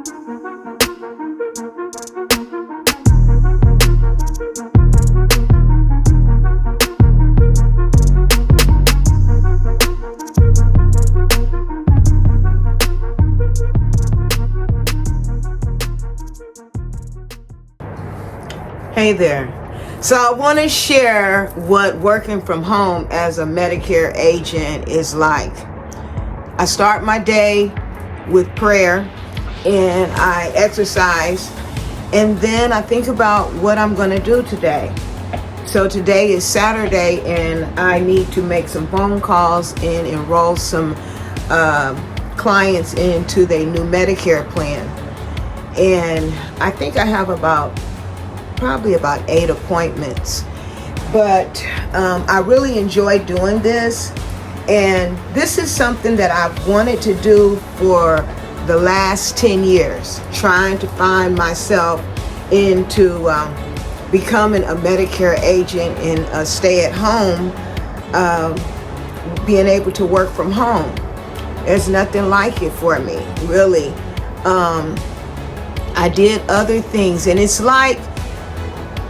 Hey there. So I want to share what working from home as a Medicare agent is like. I start my day with prayer and I exercise, and then I think about what I'm going to do today. So today is Saturday and I need to make some phone calls and enroll some clients into their new Medicare plan. And I think I have probably about 8 appointments, but I really enjoy doing this, and this is something that I've wanted to do for the last 10 years, trying to find myself into becoming a Medicare agent and a stay-at-home, being able to work from home. There's nothing like it for me, really. I did other things, and it's like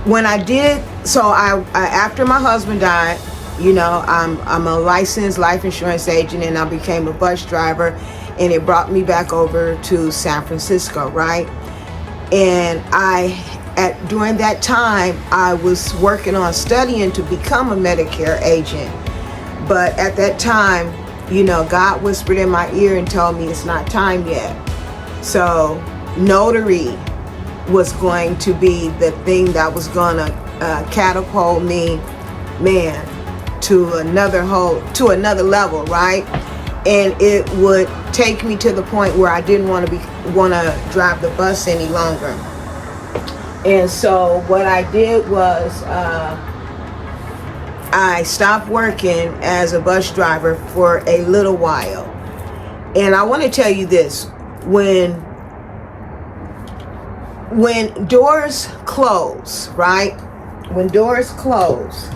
when I did, so I after my husband died, I'm a licensed life insurance agent, and I became a bus driver, and it brought me back over to San Francisco, right? And during that time, I was working on studying to become a Medicare agent. But at that time, God whispered in my ear and told me it's not time yet. So notary was going to be the thing that was going to catapult me, to another level, right? And it would take me to the point where I didn't want to drive the bus any longer. And so what I did was I stopped working as a bus driver for a little while. And I want to tell you this: when doors close, right? When doors close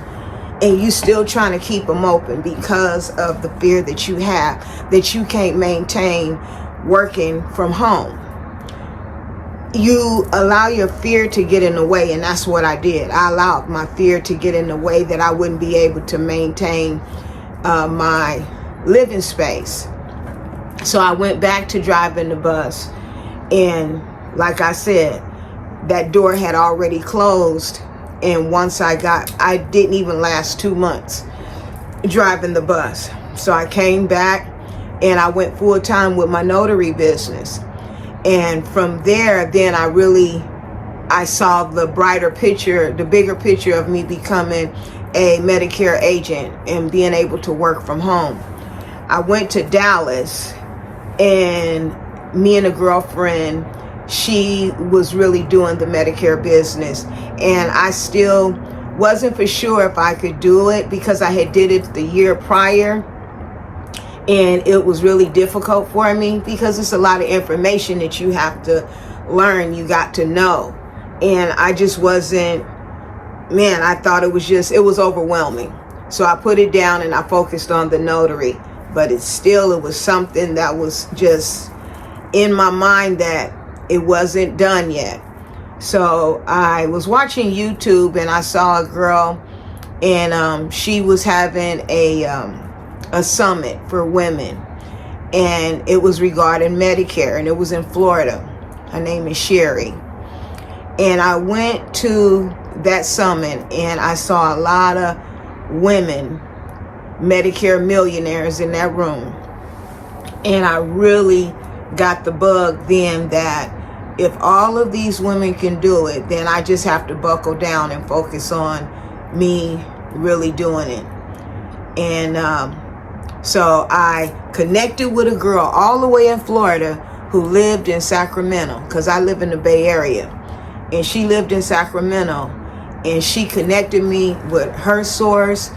and you still trying to keep them open because of the fear that you have that you can't maintain working from home, you allow your fear to get in the way. And that's what I did. I allowed my fear to get in the way that I wouldn't be able to maintain my living space. So I went back to driving the bus, and like I said, that door had already closed. And once I didn't even last 2 months driving the bus. So I came back and I went full time with my notary business. And from there, then I saw the brighter picture, the bigger picture of me becoming a Medicare agent and being able to work from home. I went to Dallas, and me and a girlfriend, she was really doing the Medicare business, and I still wasn't for sure if I could do it because I had did it the year prior, and it was really difficult for me because it's a lot of information that you have to learn, you got to know, and I just wasn't, I thought it was overwhelming. So I put it down and I focused on the notary, but it was something that was just in my mind that it wasn't done yet. So I was watching YouTube and I saw a girl, and she was having a summit for women, and it was regarding Medicare, and it was in Florida. Her name is Sherry. And I went to that summit and I saw a lot of women, Medicare millionaires in that room. And I really got the bug then that if all of these women can do it, then I just have to buckle down and focus on me really doing it. And so I connected with a girl all the way in Florida who lived in Sacramento, because I live in the Bay Area, and she lived in Sacramento, and she connected me with her source.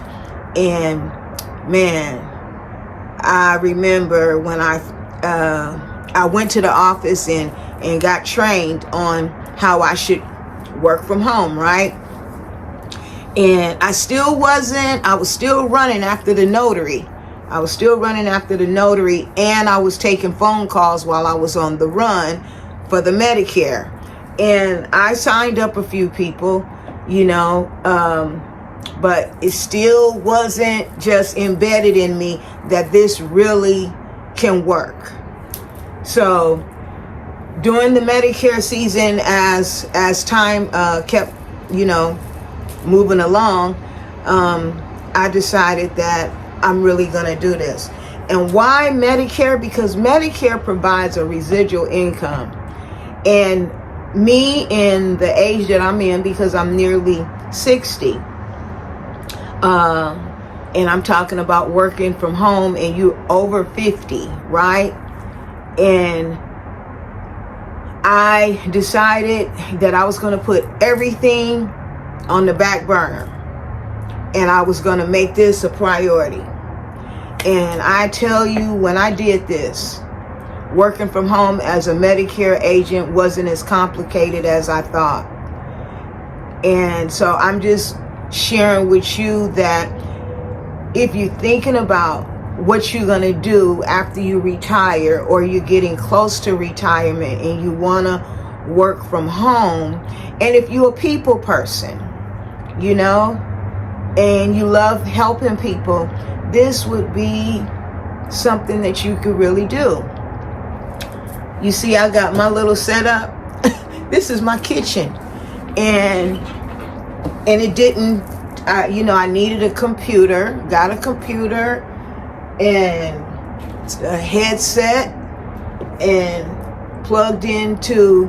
And I remember when I went to the office and got trained on how I should work from home, right? And I was still running after the notary. And I was taking phone calls while I was on the run for the Medicare. And I signed up a few people, you know, but it still wasn't just embedded in me that this really can work. So during the Medicare season, as time kept, you know, moving along, I decided that I'm really going to do this. And why Medicare? Because Medicare provides a residual income. And me in the age that I'm in, because I'm nearly 60, and I'm talking about working from home, and you over 50, right? And I decided that I was going to put everything on the back burner, and I was going to make this a priority. And I tell you, when I did this, working from home as a Medicare agent wasn't as complicated as I thought. And so I'm just sharing with you that if you're thinking about what you're going to do after you retire, or you're getting close to retirement and you want to work from home, and if you're a people person, you know, and you love helping people, this would be something that you could really do. You see, I got my little setup. This is my kitchen. And it didn't, you know, I needed a computer. Got a computer and a headset, and plugged into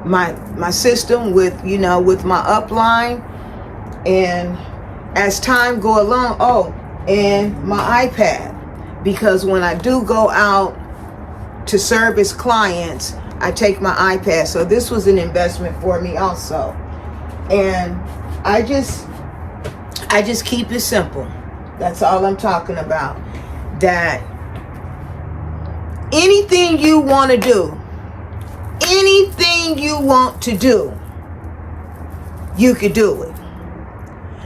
my system with, you know, with my upline. And as time go along, and my iPad, because when I do go out to service clients, I take my iPad. So this was an investment for me also. And I just keep it simple. That's all I'm talking about. That anything you want to do, anything you want to do, you could do it.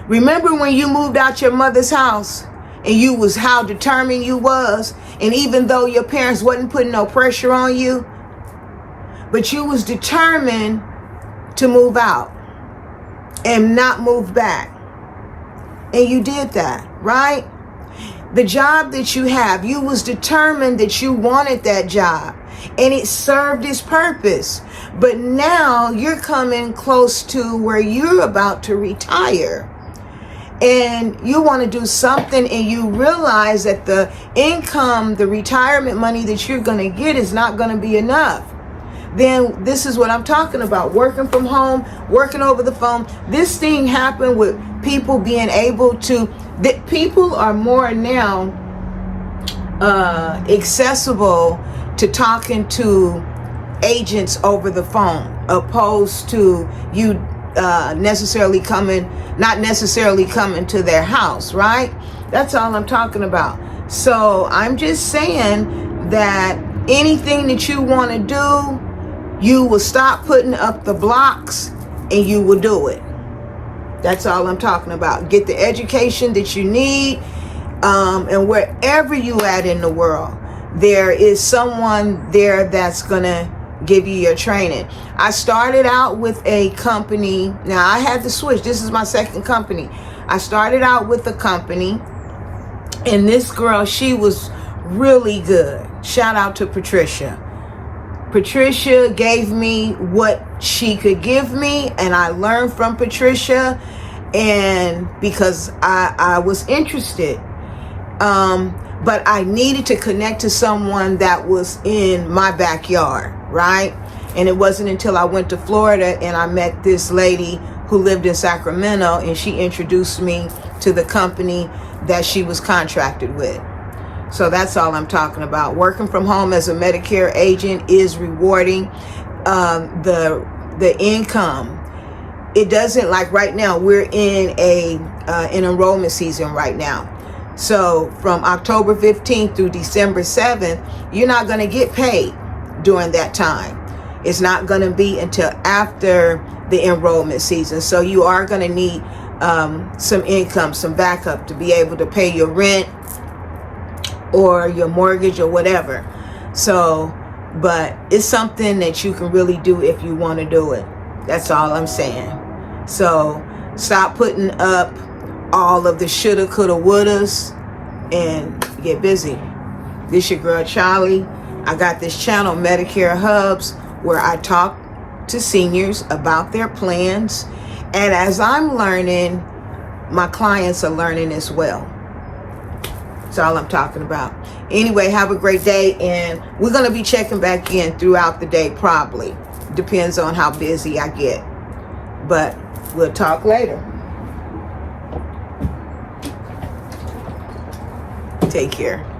Remember when you moved out your mother's house, and you was how determined you was, and even though your parents wasn't putting no pressure on you, but you was determined to move out and not move back. And you did that, right? The job that you have, you was determined that you wanted that job, and it served its purpose. But now you're coming close to where you're about to retire, and you want to do something, and you realize that the income, the retirement money that you're going to get is not going to be enough. Then this is what I'm talking about. Working from home, working over the phone. This thing happened with people being able to, that people are more now accessible to talking to agents over the phone, opposed to you not necessarily coming to their house, right? That's all I'm talking about. So I'm just saying that anything that you want to do, you will stop putting up the blocks and you will do it. That's all I'm talking about. Get the education that you need, and wherever you at in the world, there is someone there that's gonna give you your training. I started out with a company. Now I had to switch. This is my second company. I started out with a company, and this girl, she was really good. Shout out to Patricia. Patricia gave me what she could give me, and I learned from Patricia, and because I was interested, but I needed to connect to someone that was in my backyard, right? And it wasn't until I went to Florida and I met this lady who lived in Sacramento, and she introduced me to the company that she was contracted with. So that's all I'm talking about. Working from home as a Medicare agent is rewarding. The income, it doesn't, like right now, we're in an enrollment season right now. So from October 15th through December 7th, you're not going to get paid during that time. It's not going to be until after the enrollment season. So you are going to need some income, some backup to be able to pay your rent or your mortgage or whatever. So But it's something that you can really do if you want to do it. That's all I'm saying. So stop putting up all of the shoulda, coulda, wouldas and get busy. This your girl Charlie. I got this channel, Medicare Hubs, where I talk to seniors about their plans. And as I'm learning, my clients are learning as well. That's all I'm talking about. Anyway, have a great day, and we're going to be checking back in throughout the day probably. Depends on how busy I get. But we'll talk later. Take care.